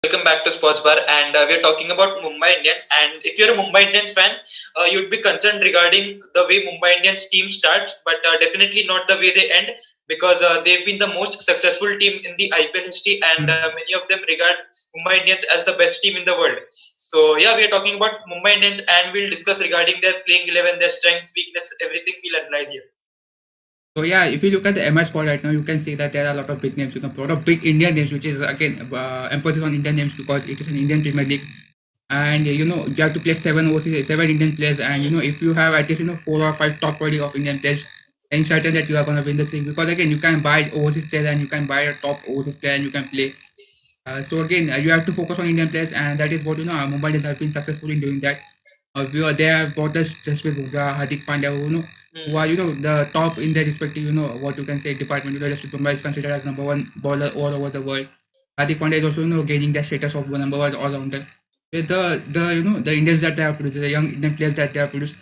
Welcome back to Sports Bar, and we're talking about Mumbai Indians. And if you're a Mumbai Indians fan, you'd be concerned regarding the way Mumbai Indians team starts, but definitely not the way they end, because they've been the most successful team in the IPL history, and many of them regard Mumbai Indians as the best team in the world. So yeah, we are talking about Mumbai Indians, and we'll discuss regarding their playing 11, their strengths, weakness, everything we'll analyze here. So yeah, if you look at the MS squad right now, you can see that there are a lot of big names, a lot of big Indian names, which is again emphasis on Indian names because it is an Indian Premier League, and you have to play seven Indian players, and if you have at least four or five top quality of Indian players, then certain that you are gonna win this league because again you can buy overseas players and you can buy a top overseas player and you can play. So again, you have to focus on Indian players, and that is what Mumbai Indians have been successful in doing that. They have bought us just with Hardik Pandya, who are the top in their respective what you can say department. Just Mumbai is considered as number one bowler all over the world. Hardik Pandya is also gaining the status of number one all rounder. With the Indians that they have produced, the young Indian players that they have produced,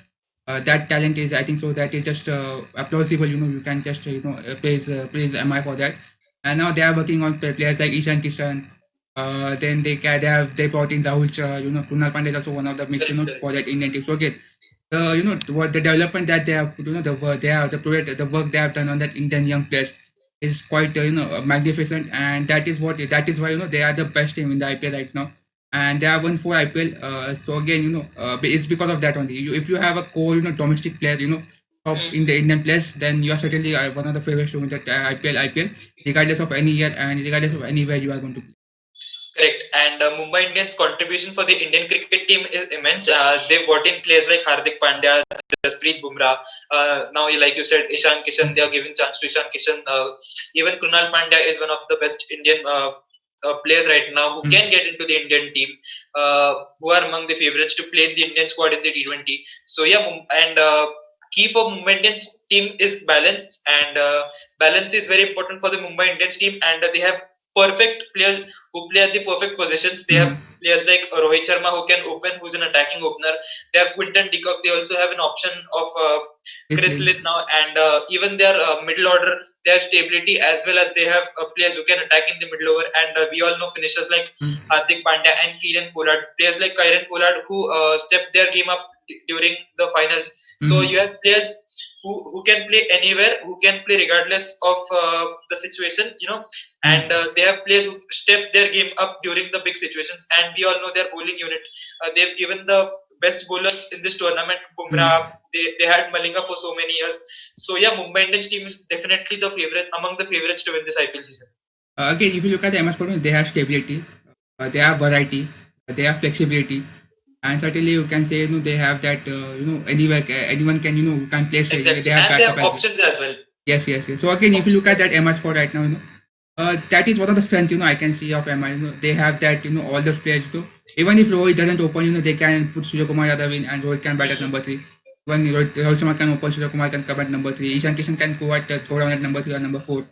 that talent is I think so that is just applausible. You can just praise MI for that. And now they are working on players like Ishan Kishan. Then they brought in Rahul Chah. Kunal Pandey is also one of the mix. For that Indian team. So again, what the development that they have, the work the work they have done on that Indian young players is quite magnificent, and that is why they are the best team in the IPL right now, and they have won 4 IPL. So again, it's because of that only. If you have a core domestic player, top in the Indian players, then you are certainly one of the favorites to win that IPL, regardless of any year and regardless of anywhere you are going to play. Correct. And Mumbai Indians' contribution for the Indian cricket team is immense. They've brought in players like Hardik Pandya, Jasprit Bumrah. Now, like you said, Ishan Kishan, they are giving chance to Ishan Kishan. Even Krunal Pandya is one of the best Indian players right now who can get into the Indian team, who are among the favorites to play in the Indian squad in the T20. So, yeah, and key for Mumbai Indians team is balance, and balance is very important for the Mumbai Indians team, and they have perfect players who play at the perfect positions. They have players like Rohit Sharma who can open, who's an attacking opener. They have Quinton de Kock. They also have an option of Chris Lynn now, and even their middle order, they have stability as well as they have players who can attack in the middle over. And we all know finishers like Hardik Pandya and Kieran Pollard, players like Kieran Pollard who stepped their game up during the finals. So you have players who can play anywhere, who can play regardless of the situation, and they have players who step their game up during the big situations. And we all know their bowling unit. They've given the best bowlers in this tournament. Bumrah, they had Malinga for so many years. So yeah, Mumbai Indians team is definitely the favorite among the favorites to win this IPL season. Again, if you look at the MS Problem, they have stability, they have variety, they have flexibility, and certainly you can say they have that anywhere anyone can can play. Exactly. They have, and they have options as well. Yes. So again, if you look at that MS sport right now, that is one of the strengths I can see of MI. They have that all the players even if Rohit doesn't open, they can put Surya Kumar Yadav in and Rohit can bat at number 3. When Rohit Sharma can open, Surya Kumar can come at number 3. Ishan Kishan can go down at number 3 or number 4.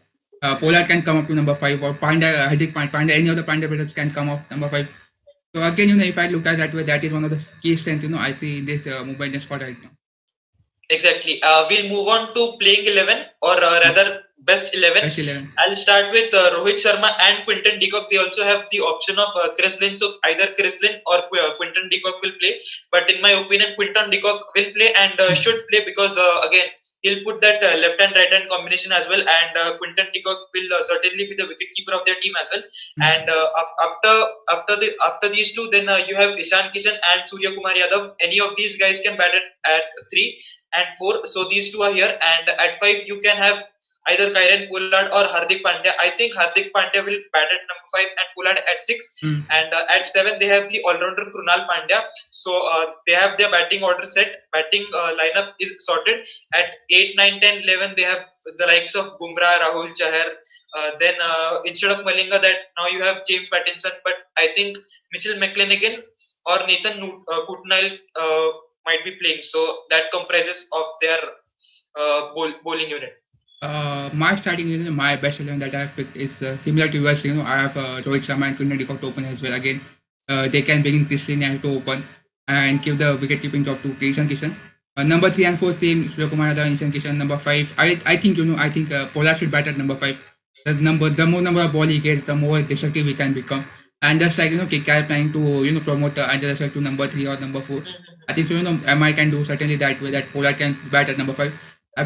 Pollard can come up to number 5, or Pandya, Hardik Pandya, any other Pandya players can come up number 5. So again, if I look at that way, that is one of the key strengths I see in this Mumbai Indians squad right now. Exactly. We'll move on to playing 11, or rather best 11. Best 11. I'll start with Rohit Sharma and Quinton de Kock. They also have the option of Chris Lynn. So either Chris Lynn or Quinton de Kock will play. But in my opinion, Quinton de Kock will play and should play because again, he'll put that left hand right hand combination as well, and Quinton de Kock will certainly be the wicketkeeper of their team as well. And after these two, then you have Ishan Kishan and Surya Kumar Yadav. Any of these guys can bat at 3 and 4. So these two are here, and at 5 you can have either Kieran Pollard or Hardik Pandya. I think Hardik Pandya will bat at number 5 and Pollard at 6. And at 7 they have the all-rounder Krunal Pandya. So they have their batting order set. Batting lineup is sorted. At 8, 9, 10, 11 they have the likes of Bumrah, Rahul Chahar. Then instead of Malinga, that now you have James Pattinson. But I think Mitchell McClenaghan or Nathan Kutnile might be playing. So that comprises of their bowling unit. My starting my best 11 that I have picked is similar to yours. I have Rohit Sharma and Quinton de Kock to open as well. Again, they can bring in Chris Lynn to open and give the wicket keeping job to Ishan Kishan. Number 3 and 4 same Surya Kumar Yadav and Ishan Kishan. Number 5, I think Pollard should bat at number 5. The more number of ball he gets, the more destructive he can become. And just like KKR planning to promote Angela to number 3 or number 4. I think so. MI can do certainly that way. That Pollard can bat at number 5.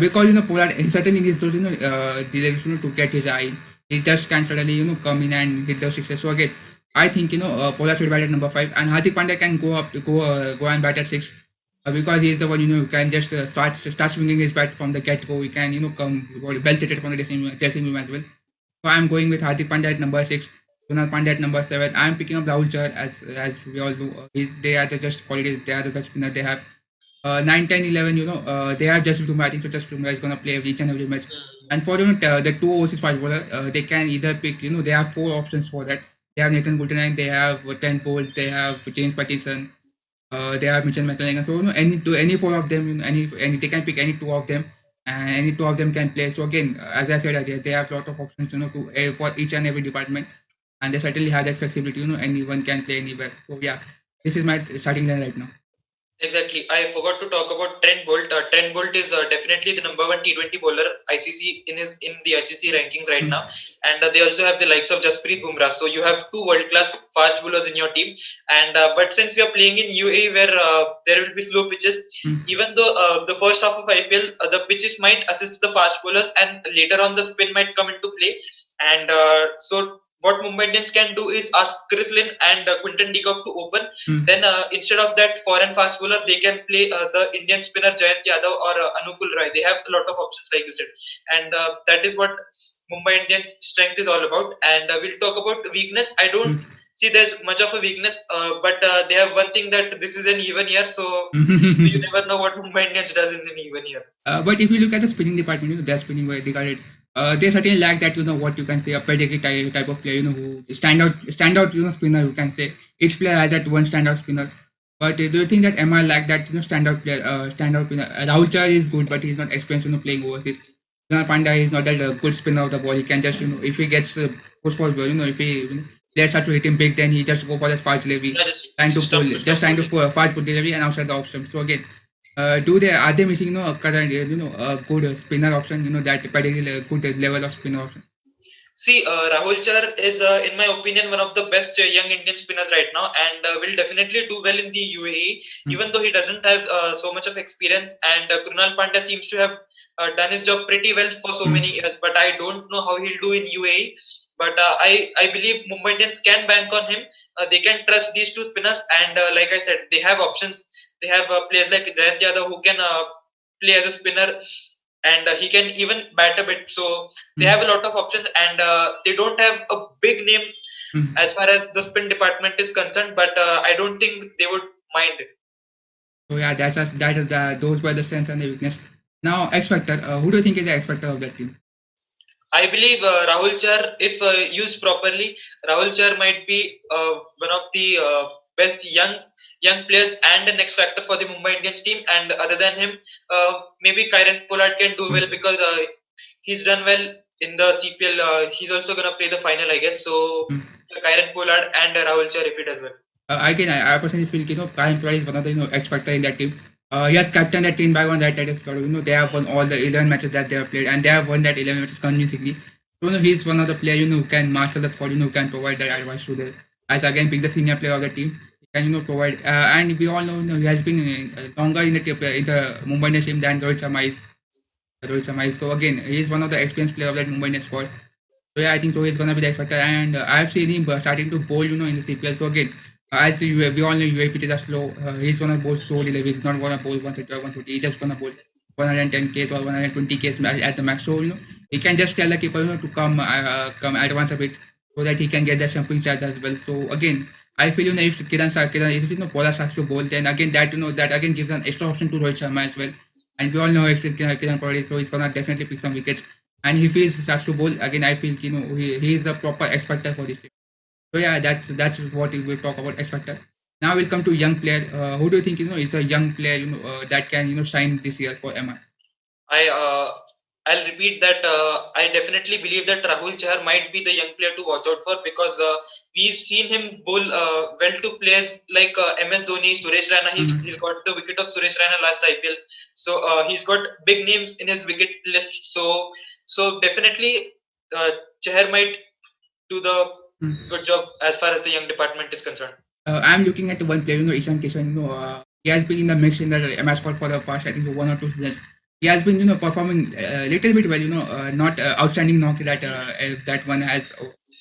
Because Pollard certainly needs to to get his eye. He just can suddenly come in and hit the sixes. So again, I think Pollard should bat at number 5, and Hardik Pandya can go and bat at 6. Because he is the one who can just start swinging his bat from the get go. He can come well situated from the dressing room as well. So I'm going with Hardik Pandya at number 6, Kunal Pandya at number 7. I'm picking up Rahul Chahar as we all know. They are the just quality. They are the such spinner. They have 9, 10, 11. They have just Bumrah. I think so. Just Bumrah is gonna play each and every match. And for the two overseas fast bowler, they can either pick. They have 4 options for that. They have Nathan Guldenang. They have 10 Bolt. They have James Pattinson. They have Mitchell McClellan. So any 4 of them, any they can pick any 2 of them, and any 2 of them can play. So again, as I said earlier, they have a lot of options, for each and every department, and they certainly have that flexibility. Anyone can play anywhere. So yeah, this is my starting line right now. Exactly. I forgot to talk about Trent Bolt. Trent Bolt is definitely the number 1 T20 bowler ICC in the ICC rankings right now, and they also have the likes of Jasprit Bumrah. So you have 2 world-class fast bowlers in your team. And but since we are playing in UAE, where there will be slow pitches, even though the first half of IPL the pitches might assist the fast bowlers, and later on the spin might come into play. And so what Mumbai Indians can do is ask Chris Lynn and Quinton de Kock to open. Then instead of that foreign fast bowler, they can play the Indian spinner Jayant Yadav or Anukul Roy. They have a lot of options, like you said, and that is what Mumbai Indians' strength is all about. And we'll talk about weakness. I don't see there's much of a weakness, but they have one thing, that this is an even year, so you never know what Mumbai Indians does in an even year. But if you look at the spinning department, their spinning were regarded. They certainly lack that, what you can say, a pedigree type of player, who standout, spinner, you can say. Each player has that one standout spinner. But do you think that MR lack that, standout player, standout spinner? Rahul Chahar is good, but he's not experienced, playing overseas. Kunal Pandya is not that good spinner of the ball. He can just, if he gets pushed for, if he players start to hit him big, then he just go for that fast delivery, trying to fast put delivery and outside the off stump. So again, are they missing a current a good spinner option, that particular good level of spinner option? See, Rahul Chahar is, in my opinion, one of the best young Indian spinners right now, and will definitely do well in the UAE, even though he doesn't have so much of experience. And Krunal Pandya seems to have done his job pretty well for so many years, but I don't know how he'll do in UAE. But I believe Mumbai Indians can bank on him. They can trust these 2 spinners, and like I said, they have options. They have players like Jayant Yadav, who can play as a spinner, and he can even bat a bit. So they have a lot of options, and they don't have a big name as far as the spin department is concerned, but I don't think they would mind it. So yeah, those were the strengths and the weakness. Now X Factor, who do you think is the X Factor of that team? I believe Rahul Chahar, if used properly, Rahul Chahar might be one of the best young players and an X factor for the Mumbai Indians team. And other than him, maybe Kyron Pollard can do well, because he's done well in the CPL. He's also gonna play the final, I guess. So Kyron Pollard and Rahul Chahar, if he does well. Again, I personally feel Kyron Pollard is one of the X factor in that team. He has captained that team by one that is they have won all the 11 matches that they have played, and they have won that 11 matches convincingly. So he's one of the players who can master the squad, who can provide that advice to the, as again being the senior player of the team. Can provide, and we all know, he has been longer in the Mumbai Indians team than Rohit Sharma is. So again, he is one of the experienced player of that Mumbai Indians squad. So yeah, I think so he's gonna be the expected, and I've seen him starting to bowl, in the CPL. So again, as we all know, UAE pitches are slow. He's gonna bowl slowly. He's not gonna bowl 130 or 140. He's just gonna bowl 110 Ks or 120 Ks at the max. So he can just tell the keeper to come advance a bit, so that he can get that jumping charge as well. So again, I feel if if Pollard starts to bowl, then again that again gives an extra option to Rohit Sharma as well. And we all know Kiran Pollard, so he's gonna definitely pick some wickets. And if he starts to bowl again, I feel he is the proper X factor for this team. So yeah, that's what we will talk about X factor. Now we'll come to young player. Who do you think is a young player that can shine this year for MI? I'll repeat that I definitely believe that Rahul Chahar might be the young player to watch out for, because we've seen him bowl well to players like MS Dhoni, Suresh Raina. He's got the wicket of Suresh Raina last IPL. So he's got big names in his wicket list. So definitely Chahar might do the Good job as far as the young department is concerned. I'm looking at one player, Ishan Kishan. He has been in the mix in the MS squad for the past, I think, 1 or 2 seasons. He has been, performing a little bit well. Not outstanding knock that that one has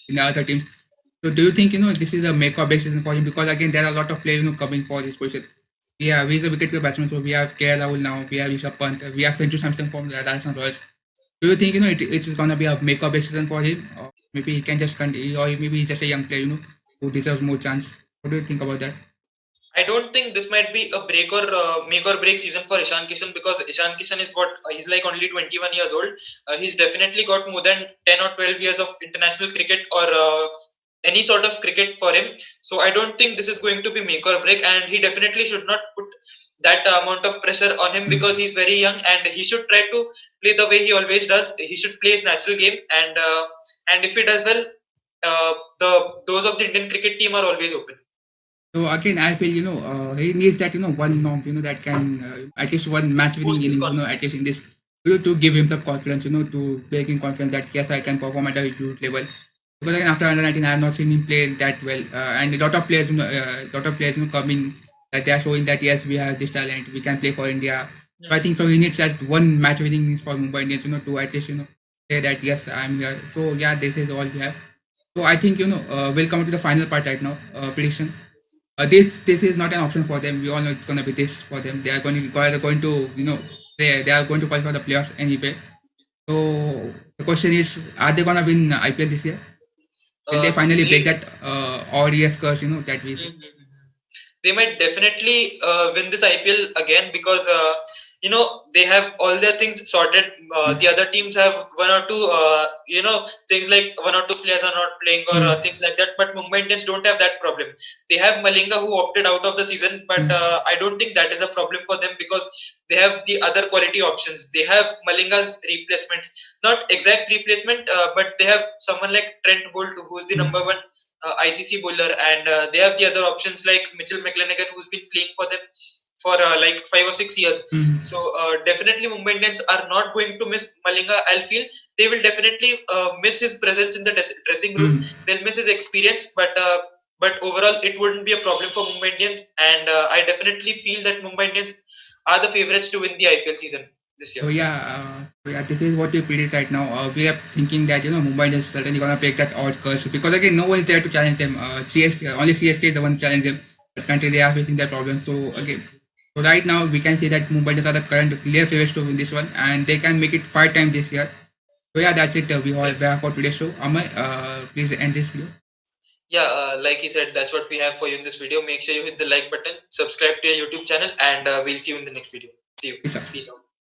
in the other teams. So, do you think this is a make or break season for him? Because again, there are a lot of players coming for this position. Yeah, he's a wicket batsman. So we have KL Rahul now. We have Rishabh Pant. We have Sanju Samson from the Rajasthan Royals. Do you think it's gonna be a make or break season for him, or maybe he can just continue, or maybe he's just a young player, who deserves more chance? What do you think about that? I don't think this might be a break or make or break season for Ishan Kishan, because Ishan Kishan is he's like only 21 years old. He's definitely got more than 10 or 12 years of international cricket or any sort of cricket for him. So I don't think this is going to be make or break, and he definitely should not put that amount of pressure on him, because he's very young and he should try to play the way he always does. He should play his natural game, and if he does well, the doors of the Indian cricket team are always open. So again, I feel he needs that one knock that can at least one match winning Boost his innings at least in this to give him some confidence to make him confident that yes, I can perform at a huge level. Because again, after under 19, I have not seen him play that well, and a lot of players coming that they are showing that yes, we have this talent, we can play for India. So I think so he needs that one match winning innings for Mumbai Indians to at least say that yes, I'm here. So yeah, this is all we have. So I think we'll come to the final part right now, prediction. This is not an option for them. We all know it's going to be this for them. They are going to they are going to qualify for the playoffs anyway. So the question is, are they going to win IPL this year? Will they finally break that odd years curse? That we. They might definitely win this IPL again, because they have all their things sorted. The other teams have one or two things like one or two players are not playing or things like that, but Mumbai Indians don't have that problem. They have Malinga, who opted out of the season, but I don't think that is a problem for them, because they have the other quality options. They have Malinga's replacements, not exact replacement, but they have someone like Trent Bolt, who's the number one ICC bowler, and they have the other options like Mitchell McClenaghan, who's been playing for them for like 5 or 6 years. So definitely Mumbai Indians are not going to miss Malinga. I'll feel they will definitely miss his presence in the dressing room. They'll miss his experience, but overall it wouldn't be a problem for Mumbai Indians, and I definitely feel that Mumbai Indians are the favorites to win the IPL season this year. So yeah, this is what we predict right now. We are thinking that Mumbai Indians certainly gonna break that odd curse, because again no one is there to challenge them. CSK, only CSK is the one to challenge them. But country they are facing their problems. So again, so right now we can say that Mumbai Indians are the current clear favorites to win this one, and they can make it 5 times this year. So yeah, that's it. We have for today's show. Amay, please end this video. Yeah, like he said, that's what we have for you in this video. Make sure you hit the like button, subscribe to your YouTube channel, and we'll see you in the next video. See you. Peace out. Peace out.